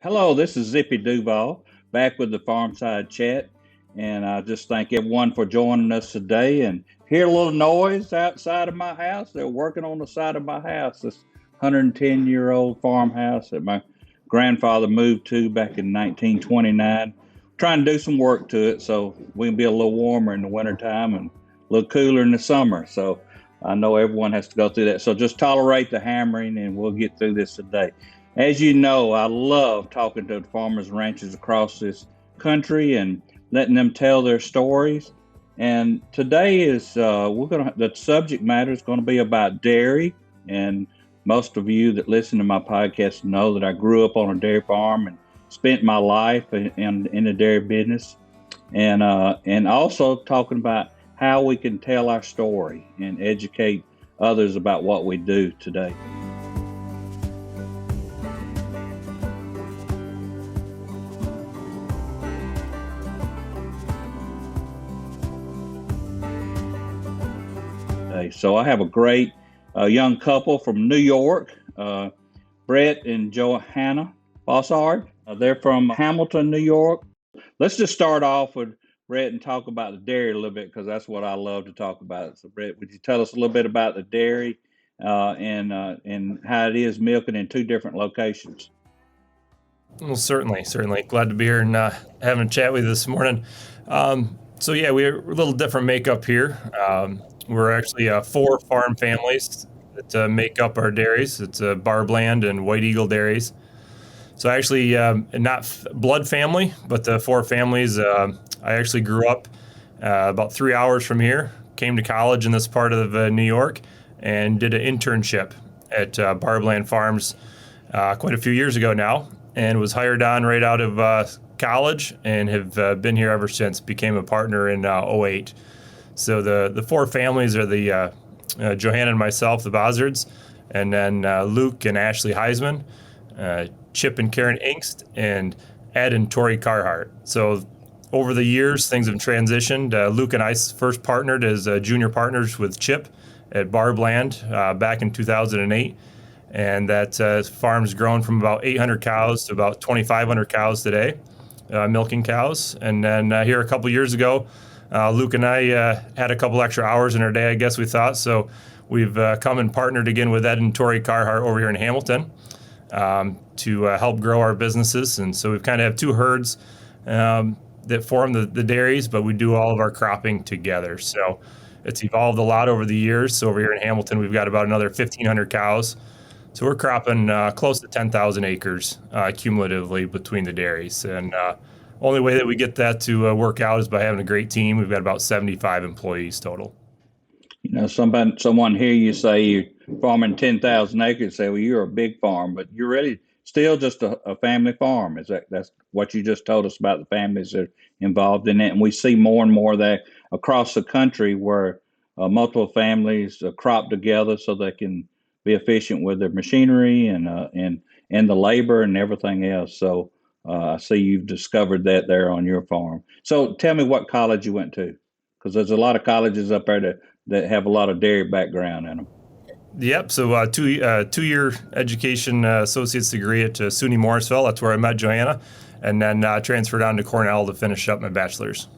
Hello, this is Zippy Duvall back with the Farmside Chat, and I just thank everyone for joining us today. And hear a little noise outside of my house. They're working on the side of my house, this 110-year-old farmhouse that my grandfather moved to back in 1929. Trying to do some work to it so we can be a little warmer in the wintertime and a little cooler in the summer. So I know everyone has to go through that. So just tolerate the hammering, and we'll get through this today. As you know, I love talking to the farmers and ranchers across this country and letting them tell their stories. And today is the subject matter is going to be about dairy. And most of you that listen to my podcast know that I grew up on a dairy farm and spent my life in the dairy business. And also talking about how we can tell our story and educate others about what we do today. So I have a great young couple from New York, Bret and Johanna Bossard. They're from Hamilton, New York. Let's just start off with Bret and talk about the dairy a little bit because that's what I love to talk about. So, Bret, would you tell us a little bit about the dairy and how it is milking in two different locations? Well, certainly. Glad to be here and having a chat with you this morning. We're a little different makeup here. We're actually four farm families that make up our dairies. It's Barbland and White Eagle Dairies. So actually, not blood family, but the four families. I actually grew up about 3 hours from here, came to college in this part of New York, and did an internship at Barbland Farms quite a few years ago now, and was hired on right out of college and have been here ever since. Became a partner in '08. So the four families are the Johanna and myself, the Bossards, and then Luke and Ashley Heisman, Chip and Karen Inkst, and Ed and Tori Carhart. So over the years, things have transitioned. Luke and I first partnered as junior partners with Chip at Barbland back in 2008. And that farm's grown from about 800 cows to about 2,500 cows today, milking cows. And then here a couple years ago, Luke and I had a couple extra hours in our day, I guess we thought. So we've come and partnered again with Ed and Tori Carhart over here in Hamilton to help grow our businesses. And so we've kind of have two herds that form the dairies, but we do all of our cropping together. So it's evolved a lot over the years. So over here in Hamilton, we've got about another 1,500 cows. So we're cropping close to 10,000 acres cumulatively between the dairies. And only way that we get that to work out is by having a great team. We've got about 75 employees total. You know, someone hear you say you're farming 10,000 acres, say, well, you're a big farm, but you're really still just a family farm. That's what you just told us about the families that are involved in it. And we see more and more of that across the country where multiple families crop together so they can be efficient with their machinery and the labor and everything else. So I see you've discovered that there on your farm. So tell me what college you went to, because there's a lot of colleges up there that have a lot of dairy background in them. Yep. So two-year education associate's degree at SUNY Morrisville. That's where I met Johanna, and then transferred on to Cornell to finish up my bachelor's.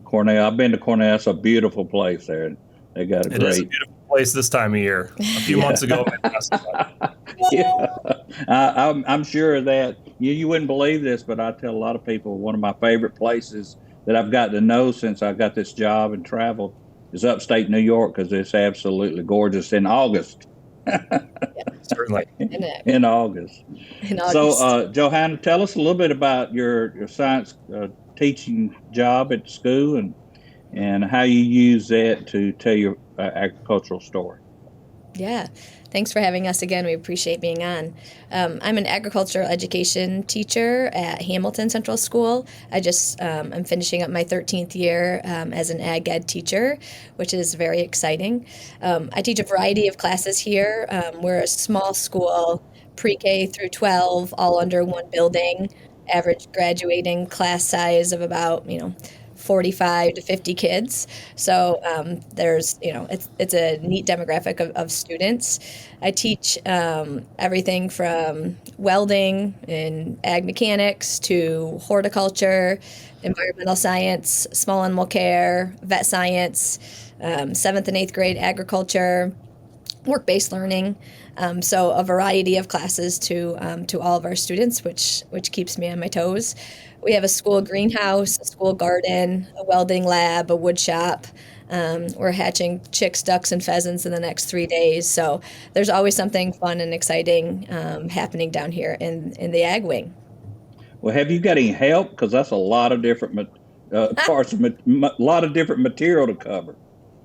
Cornell. I've been to Cornell. It's a beautiful place there. They got a It great. is a beautiful place this time of year. A few months ago. Yeah, I'm sure of that you wouldn't believe this, but I tell a lot of people one of my favorite places that I've got to know since I got this job and traveled is upstate New York because it's absolutely gorgeous in August. Certainly. In August. So, Johanna, tell us a little bit about your science teaching job at school and how you use that to tell your agricultural story. Yeah. Thanks for having us again. We appreciate being on. I'm an agricultural education teacher at Hamilton Central School. I'm finishing up my 13th year as an ag ed teacher, which is very exciting. I teach a variety of classes here. We're a small school, pre-K through 12, all under one building, average graduating class size of about, 45 to 50 kids. So there's, it's a neat demographic of students. I teach everything from welding and ag mechanics to horticulture, environmental science, small animal care, vet science, 7th and 8th grade agriculture, work-based learning. So a variety of classes to all of our students, which keeps me on my toes. We have a school greenhouse, a school garden, a welding lab, a wood shop. We're hatching chicks, ducks, and pheasants in the next 3 days. So there's always something fun and exciting happening down here in the ag wing. Well, have you got any help? Because that's a lot of different parts of a lot of different material to cover.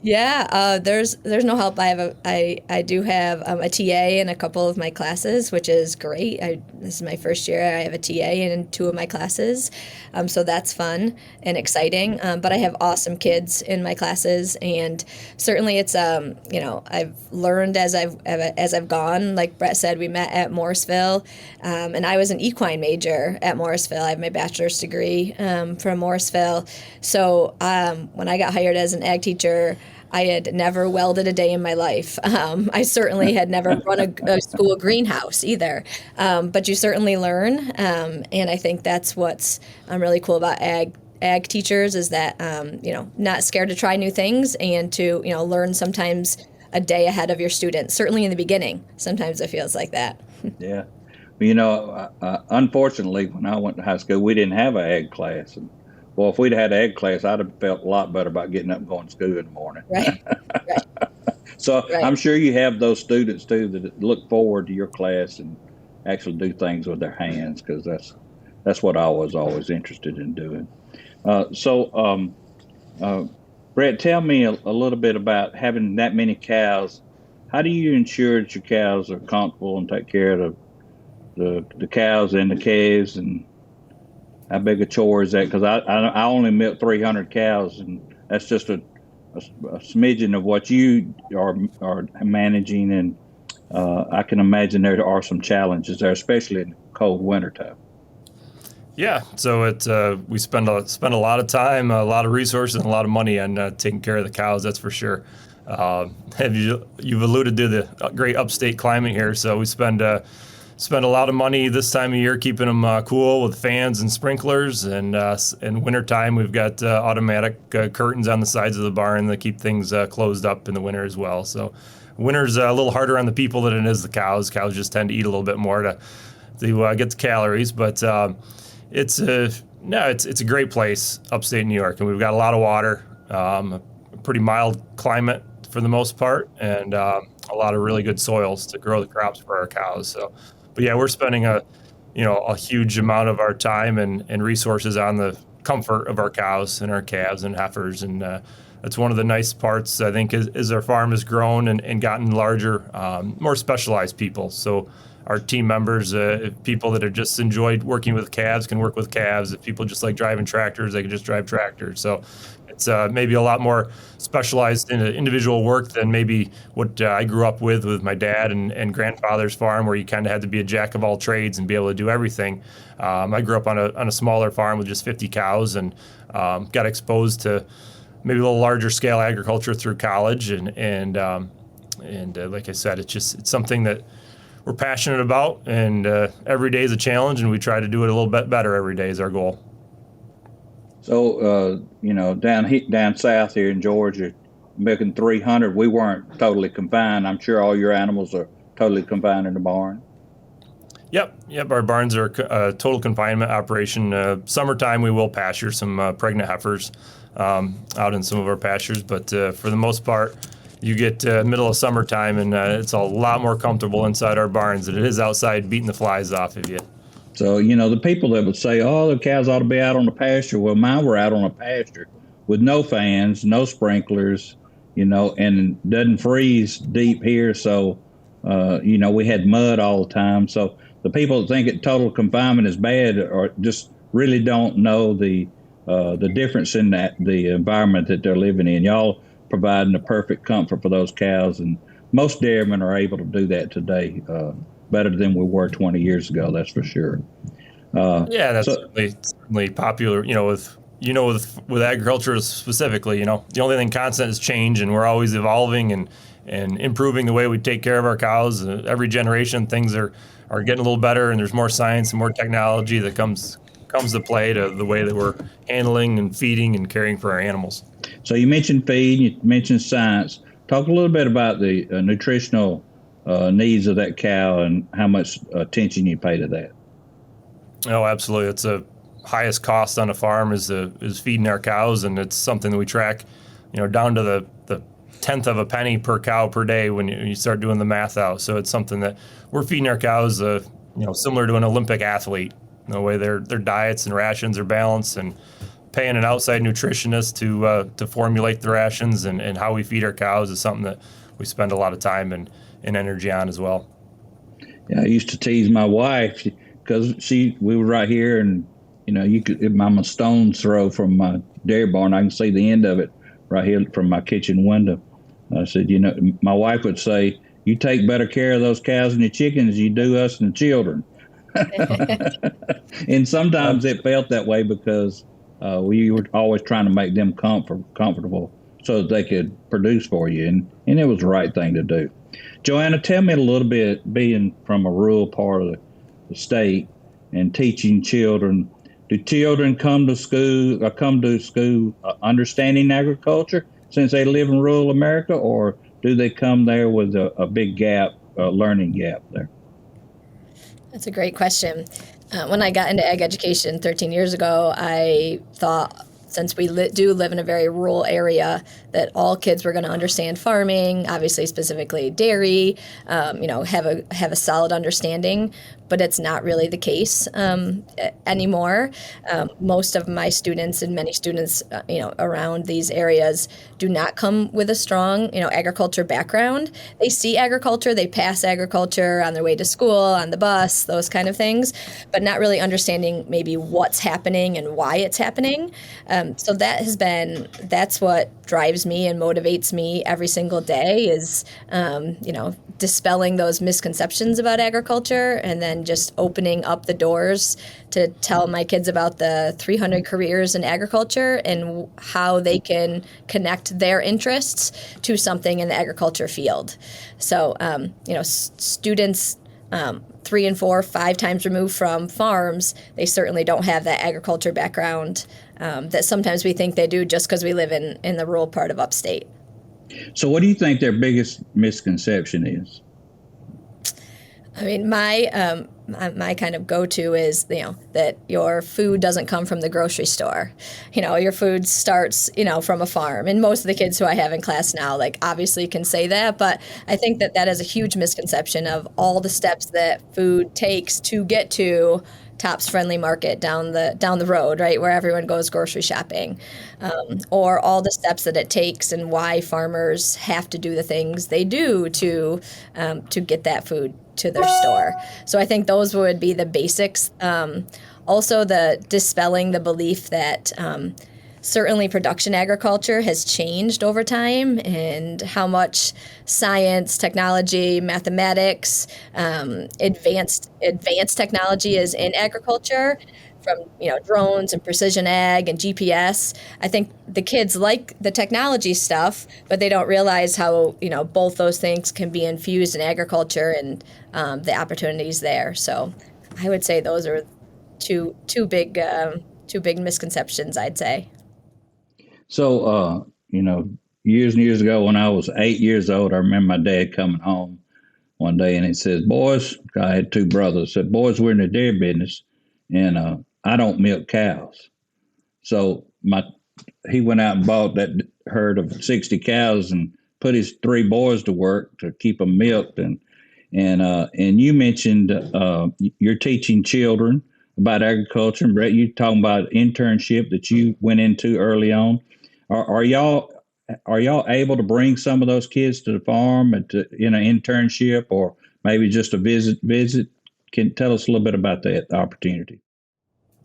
Yeah, there's no help. I do have a TA in a couple of my classes, which is great. This is my first year. I have a TA in 2 of my classes, so that's fun and exciting. But I have awesome kids in my classes, and certainly it's I've learned as I've gone. Like Bret said, we met at Morrisville, and I was an equine major at Morrisville. I have my bachelor's degree from Morrisville. So when I got hired as an ag teacher, I had never welded a day in my life. I certainly had never run a school greenhouse either. But you certainly learn, and I think that's what's really cool about ag teachers is that not scared to try new things and to learn sometimes a day ahead of your students. Certainly in the beginning, sometimes it feels like that. Yeah, unfortunately, when I went to high school, we didn't have an ag class. Well, if we'd had an ag class, I'd have felt a lot better about getting up and going to school in the morning. Right. So right. I'm sure you have those students, too, that look forward to your class and actually do things with their hands, because that's what I was always interested in doing. Bret, tell me a little bit about having that many cows. How do you ensure that your cows are comfortable and take care of the cows and the calves, and how big a chore is that? Because I only milk 300 cows, and that's just a smidgen of what you are managing. And I can imagine there are some challenges there, especially in the cold winter time. Yeah, so we spend a lot of time, a lot of resources, and a lot of money on taking care of the cows. That's for sure. You've alluded to the great upstate climate here, so we spend a lot of money this time of year keeping them cool with fans and sprinklers. And in wintertime, we've got automatic curtains on the sides of the barn that keep things closed up in the winter as well. So winter's a little harder on the people than it is the cows. Cows just tend to eat a little bit more to get the calories. But it's a great place, upstate New York, and we've got a lot of water, a pretty mild climate for the most part, and a lot of really good soils to grow the crops for our cows. So. But yeah, we're spending a huge amount of our time and resources on the comfort of our cows and our calves and heifers, and that's one of the nice parts, I think, is our farm has grown and gotten larger, more specialized people. So our team members, people that have just enjoyed working with calves can work with calves. If people just like driving tractors, they can just drive tractors. So it's maybe a lot more specialized in individual work than maybe what I grew up with my dad and grandfather's farm, where you kind of had to be a jack of all trades and be able to do everything. I grew up on a smaller farm with just 50 cows and got exposed to maybe a little larger scale agriculture through college. And like I said, it's something that we're passionate about, and every day is a challenge, and we try to do it a little bit better every day is our goal. So, down south here in Georgia, milking 300, we weren't totally confined. I'm sure all your animals are totally confined in the barn. Yep. Our barns are a total confinement operation. Summertime, we will pasture some pregnant heifers out in some of our pastures, but for the most part, you get middle of summertime, and it's a lot more comfortable inside our barns than it is outside beating the flies off of you. So, the people that would say, oh, the cows ought to be out on the pasture. Well, mine were out on a pasture with no fans, no sprinklers, and it doesn't freeze deep here. So, we had mud all the time. So the people that think total confinement is bad or just really don't know the difference in the environment that they're living in. Y'all providing the perfect comfort for those cows. And most dairymen are able to do that today. Better than we were 20 years ago, that's for sure. That's certainly popular, with with agriculture specifically, the only thing constant is change, and we're always evolving and improving the way we take care of our cows. Every generation, things are getting a little better, and there's more science and more technology that comes to play to the way that we're handling and feeding and caring for our animals. So you mentioned feed, you mentioned science. Talk a little bit about the nutritional needs of that cow and how much attention you pay to that. Oh, absolutely. It's the highest cost on a farm is feeding our cows, and it's something that we track, down to the tenth of a penny per cow per day when you start doing the math out. So it's something that we're feeding our cows, similar to an Olympic athlete. The way their diets and rations are balanced, and paying an outside nutritionist to formulate the rations and how we feed our cows is something that we spend a lot of time and energy on as well. Yeah, I used to tease my wife because we were right here, and I'm a stone's throw from my dairy barn. I can see the end of it right here from my kitchen window. I said, my wife would say, "You take better care of those cows and the chickens as you do us and the children." And sometimes it felt that way because we were always trying to make them comfortable so that they could produce for you, and it was the right thing to do. Johanna, tell me a little bit, being from a rural part of the state and teaching children, do children come to school understanding agriculture since they live in rural America, or do they come there with a big gap, a learning gap there? That's a great question. When I got into ag education 13 years ago, I thought, since we do live in a very rural area, that all kids were going to understand farming, obviously specifically dairy, have a solid understanding. But it's not really the case anymore. Most of my students and many students, around these areas do not come with a strong, agriculture background. They see agriculture, they pass agriculture on their way to school, on the bus, those kind of things, but not really understanding maybe what's happening and why it's happening. So that's what drives me and motivates me every single day is, dispelling those misconceptions about agriculture, and then just opening up the doors to tell my kids about the 300 careers in agriculture and how they can connect their interests to something in the agriculture field. So, students 3 and 4, 5 times removed from farms, they certainly don't have that agriculture background that sometimes we think they do just because we live in the rural part of upstate. So what do you think their biggest misconception is? I mean, my kind of go-to is, that your food doesn't come from the grocery store. Your food starts, from a farm. And most of the kids who I have in class now, obviously can say that. But I think that is a huge misconception of all the steps that food takes to get to Tops Friendly Market down the road, right, where everyone goes grocery shopping, or all the steps that it takes and why farmers have to do the things they do to get that food to their store. So I think those would be the basics. Also, the dispelling the belief that certainly production agriculture has changed over time, and how much science, technology, mathematics, advanced technology is in agriculture, from drones and precision ag and GPS. I think the kids like the technology stuff, but they don't realize how both those things can be infused in agriculture and the opportunities there. So I would say those are two big misconceptions, I'd say. So, years and years ago when I was 8 years old, I remember my dad coming home one day and he says, "Boys," I had 2 brothers, said, "Boys, we're in the dairy business, and I don't milk cows." So he went out and bought that herd of 60 cows and put his 3 boys to work to keep them milked. And you mentioned you're teaching children about agriculture. And Bret, you talking about internship that you went into early on. Are y'all able to bring some of those kids to the farm and in an internship, or maybe just a visit? Can tell us a little bit about that opportunity.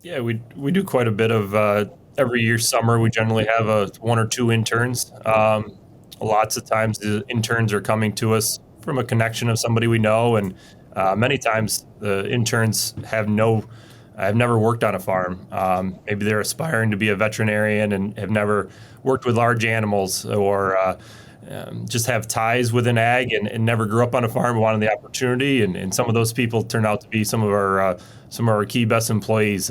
Yeah, we do quite a bit of every year. Summer, we generally have 1 or 2 interns. Lots of times the interns are coming to us from a connection of somebody we know, and many times the interns have no have never worked on a farm. Maybe they're aspiring to be a veterinarian and have never worked with large animals, or just have ties within ag and never grew up on a farm, wanted the opportunity. And some of those people turn out to be some of our key best employees.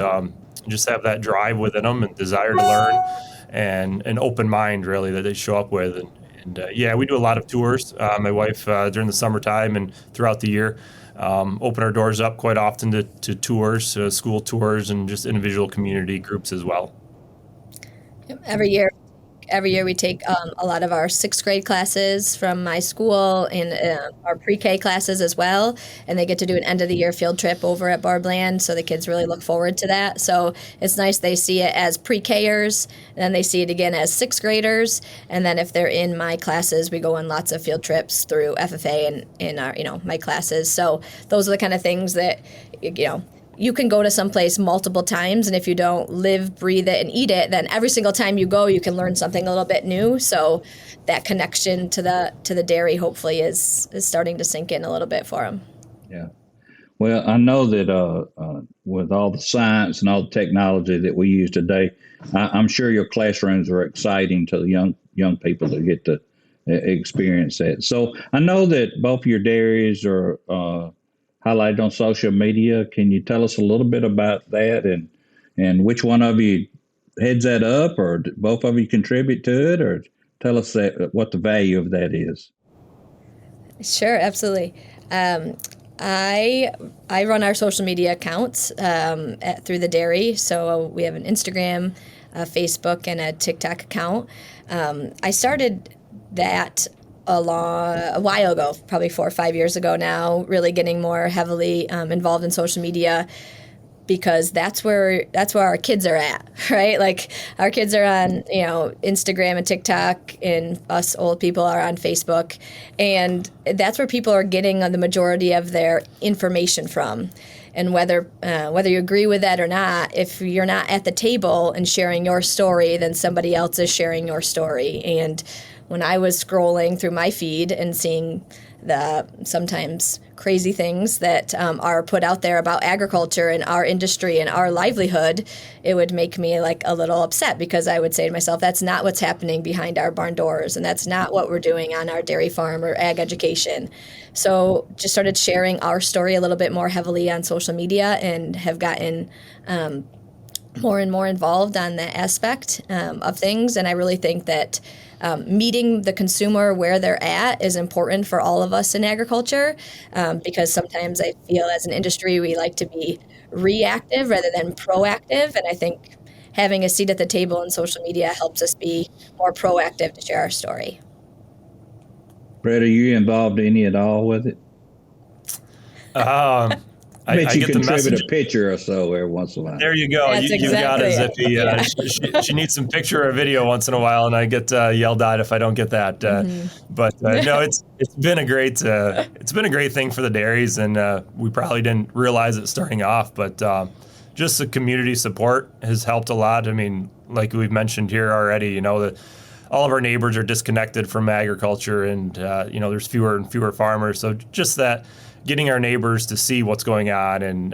Just have that drive within them and desire to learn, and an open mind really that they show up with. And yeah, we do a lot of tours. My wife, during the summertime and throughout the year, open our doors up quite often to tours, school tours, and just individual community groups as well. Every year we take a lot of our sixth grade classes from my school, and our pre-K classes as well. And they get to do an end of the year field trip over at Barbland. So the kids really look forward to that. So it's nice. They see it as pre-Kers, and then they see it again as sixth graders. And then if they're in my classes, we go on lots of field trips through FFA and in our, my classes. So those are the kind of things that, you can go to someplace multiple times, and if you don't live, breathe it, and eat it, then every single time you go, you can learn something a little bit new. So that connection to the dairy hopefully is starting to sink in a little bit for them. Yeah. Well, I know that with all the science and all the technology that we use today, I'm sure your classrooms are exciting to the young people that get to experience that. So I know that both your dairies are highlighted on social media. Can you tell us a little bit about that, and which one of you heads that up, or both of you contribute to it, or tell us what the value of that is? Sure, absolutely. I run our social media accounts through the dairy. So we have an Instagram, a Facebook, and a TikTok account. I started that a while ago, probably 4 or 5 years ago now, really getting more heavily involved in social media, because that's where our kids are at, right? Like our kids are on, Instagram and TikTok, and us old people are on Facebook, and that's where people are getting the majority of their information from. And whether you agree with that or not, if you're not at the table and sharing your story, then somebody else is sharing your story. And when I was scrolling through my feed and seeing the sometimes crazy things that are put out there about agriculture and our industry and our livelihood, it would make me like a little upset, because I would say to myself, that's not what's happening behind our barn doors, and that's not what we're doing on our dairy farm or ag education. So just started sharing our story a little bit more heavily on social media, and have gotten more and more involved on that aspect of things. And I really think that meeting the consumer where they're at is important for all of us in agriculture, because sometimes I feel as an industry we like to be reactive rather than proactive. And I think having a seat at the table in social media helps us be more proactive to share our story. Bret, are you involved any at all with it? I bet you contribute a picture or so every once in a while. There you go. You got it, Zippy. Yeah. She needs some picture or video once in a while, and I get yelled at if I don't get that. But no, it's been a great thing for the dairies, and we probably didn't realize it starting off, but just the community support has helped a lot. I mean, like we've mentioned here already, that all of our neighbors are disconnected from agriculture, and there's fewer and fewer farmers. So just that, getting our neighbors to see what's going on, and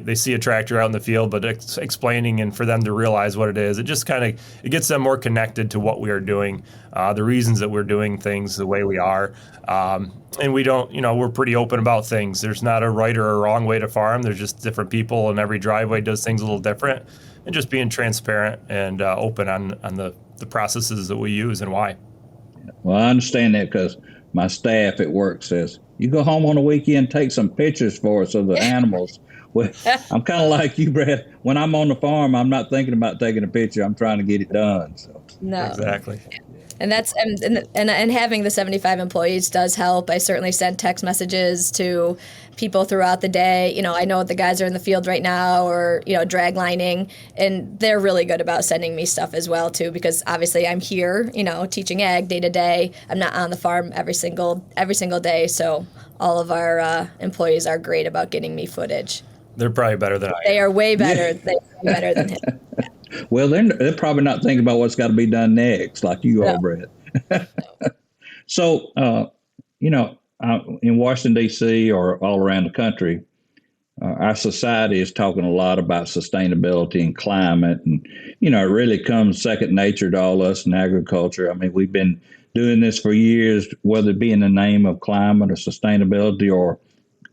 they see a tractor out in the field, but explaining, and for them to realize what it is, it just it gets them more connected to what we are doing, the reasons that we're doing things the way we are, and we don't, we're pretty open about things. There's not a right or a wrong way to farm. There's just different people, and every driveway does things a little different, and just being transparent and open on the processes that we use and why. Well, I understand that, because my staff at work says, you go home on the weekend, take some pictures for us of the animals. Well, I'm kind of like you, Bret. When I'm on the farm, I'm not thinking about taking a picture. I'm trying to get it done. So. No. Exactly. And that's and having the 75 employees does help. I certainly send text messages to people throughout the day. I know the guys are in the field right now, or drag lining, and they're really good about sending me stuff as well too, because obviously I'm here, teaching ag day to day. I'm not on the farm every single day, so all of our employees are great about getting me footage. They're probably better than I am. They are way better. Yeah. They're way better than him. Yeah. Well, they're probably not thinking about what's got to be done next, like you are, Bret. So, in Washington, D.C. or all around the country, our society is talking a lot about sustainability and climate, and it really comes second nature to all us in agriculture. I mean, we've been doing this for years, whether it be in the name of climate or sustainability or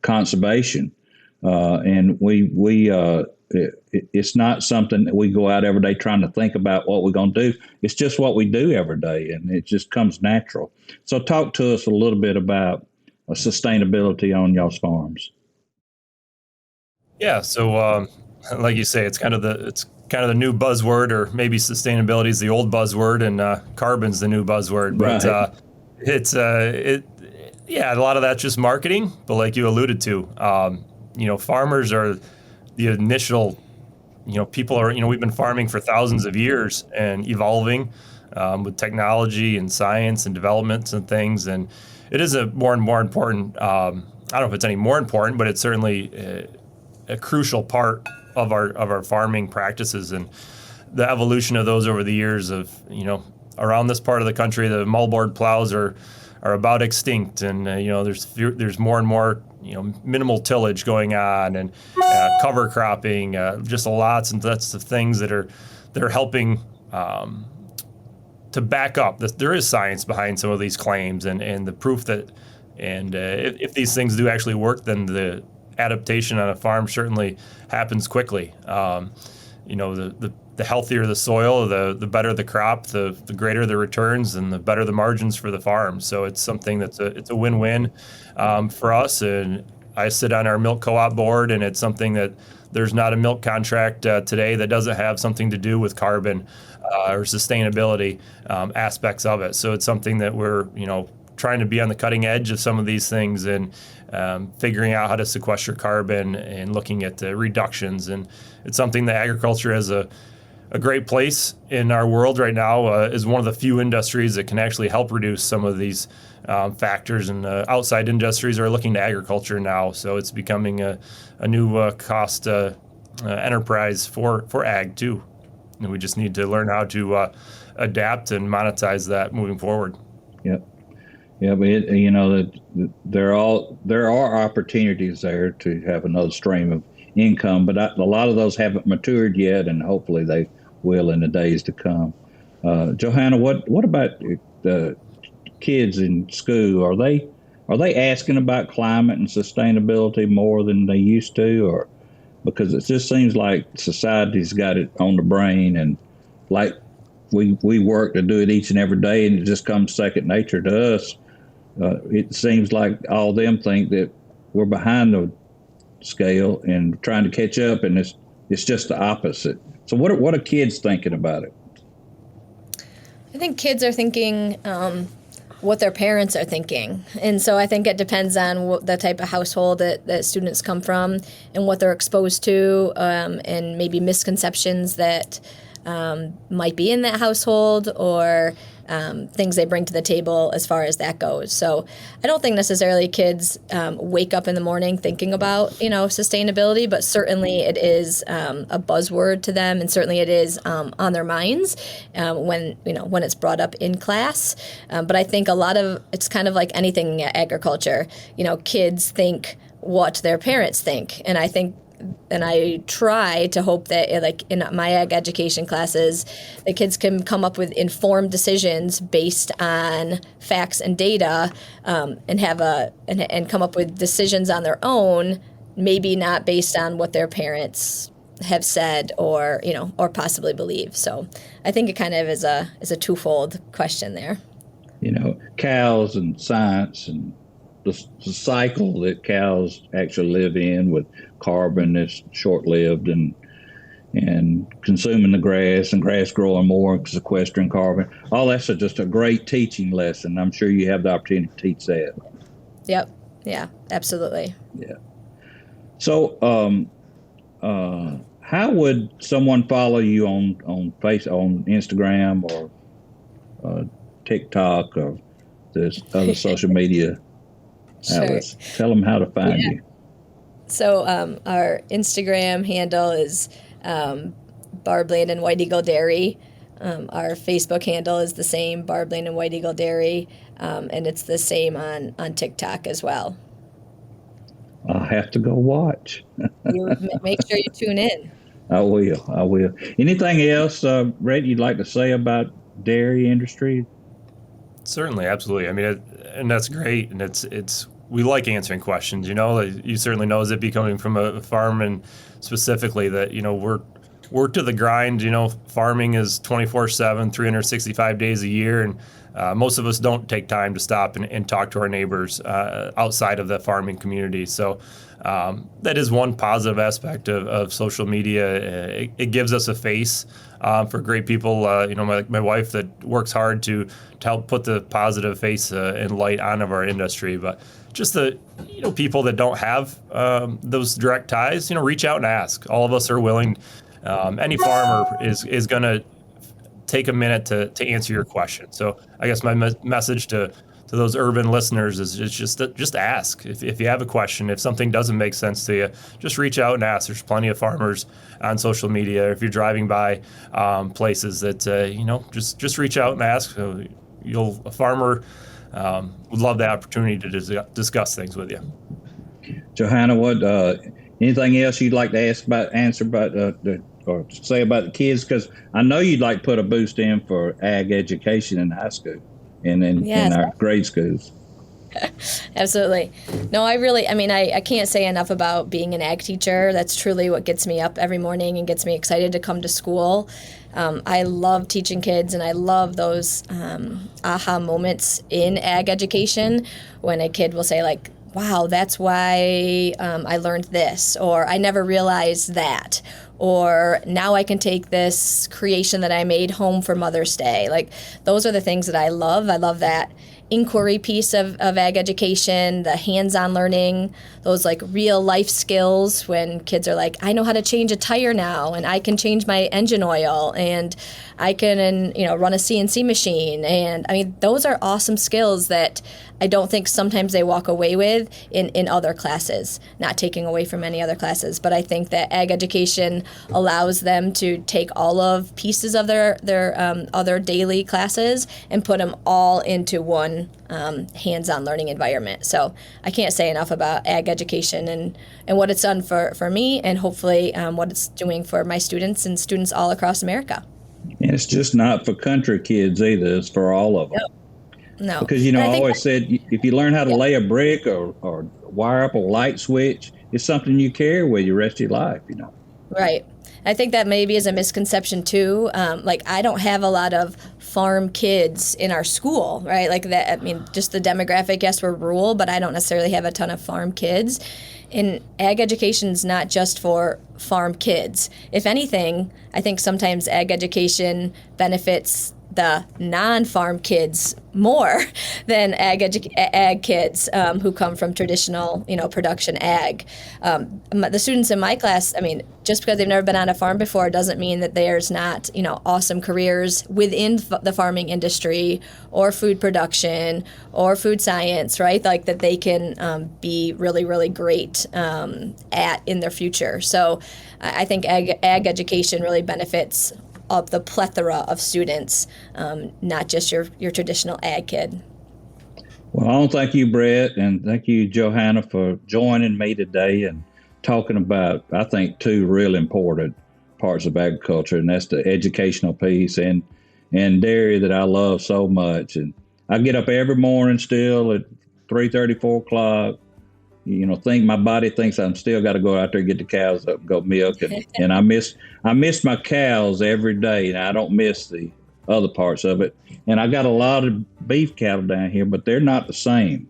conservation, and it's not something that we go out every day trying to think about what we're going to do. It's just what we do every day, and it just comes natural. So, talk to us a little bit about sustainability on y'all's farms. Yeah, so like you say, it's kind of the new buzzword, or maybe sustainability is the old buzzword, and carbon's the new buzzword. But Right. yeah, a lot of that's just marketing. But like you alluded to, farmers are the initial, people are, we've been farming for thousands of years and evolving with technology and science and developments and things, and it is a more and more important. I don't know if it's any more important, but it's certainly a crucial part of our farming practices, and the evolution of those over the years of, around this part of the country, the moldboard plows are about extinct, and there's more and more minimal tillage going on, and cover cropping, just lots and lots of things that are helping to back up that there is science behind some of these claims, and the proof that, and if these things do actually work, then the adaptation on a farm certainly happens quickly. The healthier the soil, the better the crop, the greater the returns, and the better the margins for the farm. So it's something it's a win-win for us. And I sit on our milk co-op board, and it's something that there's not a milk contract today that doesn't have something to do with carbon or sustainability aspects of it. So it's something that we're trying to be on the cutting edge of some of these things, and figuring out how to sequester carbon and looking at the reductions. And it's something that agriculture has a great place in our world right now, is one of the few industries that can actually help reduce some of these factors, and outside industries are looking to agriculture now. So it's becoming a new cost enterprise for ag too. And we just need to learn how to adapt and monetize that moving forward. Yep. Yeah, but there are opportunities there to have another stream of income, but a lot of those haven't matured yet, and hopefully they will in the days to come. Johanna, what about the kids in school? Are they asking about climate and sustainability more than they used to, or because it just seems like society's got it on the brain, and like we work to do it each and every day, and it just comes second nature to us. It seems like all them think that we're behind the scale and trying to catch up, and it's just the opposite. So what are kids thinking about it? I think kids are thinking what their parents are thinking. And so I think it depends on the type of household that students come from and what they're exposed to, and maybe misconceptions that might be in that household, or things they bring to the table as far as that goes. So I don't think necessarily kids wake up in the morning thinking about, sustainability, but certainly it is a buzzword to them, and certainly it is on their minds when it's brought up in class. But I think it's kind of like anything in agriculture. Kids think what their parents think, and I try to hope that, like in my ag education classes, the kids can come up with informed decisions based on facts and data, and come up with decisions on their own, maybe not based on what their parents have said or possibly believe. So I think it kind of is a twofold question there. Cows and science, and the cycle that cows actually live in with carbon that's short-lived, and consuming the grass, and grass growing more and sequestering carbon. All that's just a great teaching lesson. I'm sure you have the opportunity to teach that. Yep. Yeah, absolutely. Yeah. So how would someone follow you on Instagram or TikTok or this other social media outlets? Sure. Tell them how to find you. So our Instagram handle is Barb Land and White Eagle Dairy. Our Facebook handle is the same, Barb Land and White Eagle Dairy, and it's the same on TikTok as well. I'll have to go watch. Make sure you tune in. I will. Anything else, Brett, you'd like to say about dairy industry? Certainly, absolutely. I mean, and that's great. And it's we like answering questions. You certainly know Zippy coming from a farm, and specifically that we're to the grind. Farming is 24/7, 365 days a year, and most of us don't take time to stop and talk to our neighbors outside of the farming community. So that is one positive aspect of social media. It gives us a face for great people. My wife that works hard to help put the positive face and light on of our industry. But just the people that don't have those direct ties, reach out and ask. All of us are willing. Any farmer is going to take a minute to answer your question. So I guess my message to those urban listeners is just ask. If you have a question, if something doesn't make sense to you, just reach out and ask. There's plenty of farmers on social media. If you're driving by places that just reach out and ask. A farmer would love the opportunity to discuss things with you. Johanna, what anything else you'd like to answer about or say about the kids? Because I know you'd like to put a boost in for ag education in high school and in our grade schools. Absolutely. No, I can't say enough about being an ag teacher. That's truly what gets me up every morning and gets me excited to come to school. I love teaching kids, and I love those aha moments in ag education when a kid will say, like, wow, that's why I learned this, or I never realized that, or now I can take this creation that I made home for Mother's Day. Like, those are the things that I love. I love that inquiry piece of ag education, the hands-on learning, those like real life skills when kids are like, I know how to change a tire now, and I can change my engine oil, and I can run a CNC machine. And I mean, those are awesome skills that I don't think sometimes they walk away with in other classes, not taking away from any other classes. But I think that ag education allows them to take all of pieces of their other daily classes and put them all into one hands-on learning environment. So I can't say enough about ag education and what it's done for me, and hopefully what it's doing for my students and students all across America. And it's just not for country kids either. It's for all of them. No. Because, I always said if you learn how to lay a brick or wire up a light switch, it's something you carry with you the rest of your life, Right. I think that maybe is a misconception too. I don't have a lot of farm kids in our school, right? Like that. I mean, just the demographic, yes, we're rural, but I don't necessarily have a ton of farm kids. And ag education is not just for farm kids. If anything, I think sometimes ag education benefits the non-farm kids more than ag kids who come from traditional, production ag. The students in my class, I mean, just because they've never been on a farm before doesn't mean that there's not, awesome careers within the farming industry or food production or food science, right? Like that they can be really, really great at in their future. So I think ag education really benefits of the plethora of students, not just your traditional ag kid. Well, I want to thank you, Brett, and thank you, Johanna, for joining me today and talking about, I think, two real important parts of agriculture, and that's the educational piece and dairy that I love so much. And I get up every morning still at 3:30, 4 o'clock. Think my body thinks I'm still got to go out there and get the cows up and go milk. And I miss my cows every day, and I don't miss the other parts of it. And I got a lot of beef cattle down here, but they're not the same.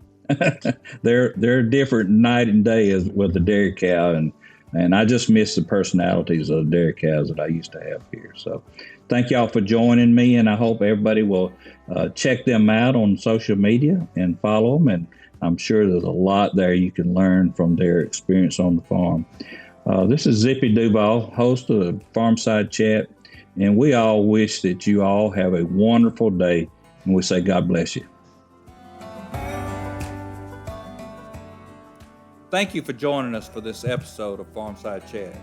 They're different night and day as with the dairy cow, and I just miss the personalities of the dairy cows that I used to have here. So thank y'all for joining me, and I hope everybody will check them out on social media and follow them. And I'm sure there's a lot there you can learn from their experience on the farm. This is Zippy Duvall, host of Farmside Chat, and we all wish that you all have a wonderful day, and we say God bless you. Thank you for joining us for this episode of Farmside Chat.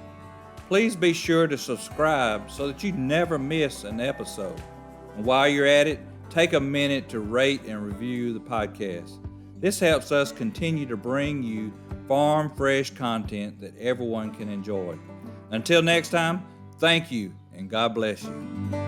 Please be sure to subscribe so that you never miss an episode. And while you're at it, take a minute to rate and review the podcast. This helps us continue to bring you farm fresh content that everyone can enjoy. Until next time, thank you and God bless you.